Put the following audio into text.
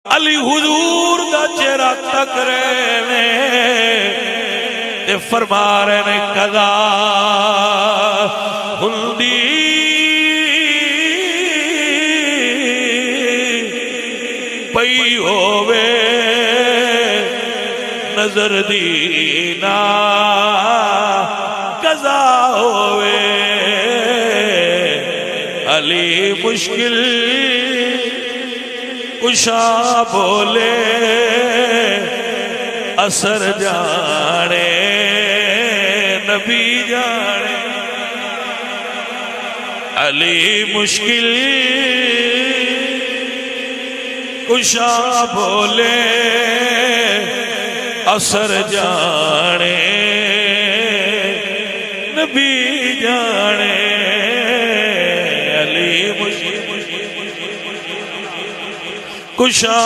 علی حضور دا چہرہ تک رہے نے تے فرما رہے نے قضا ہندی پئی ہووے نظر دینا قضا ہووے علی مشکل کشا بولے اثر جانے نبی جانے علی مشکل کشا بولے اثر جانے نبی جانے علی مشکل کشا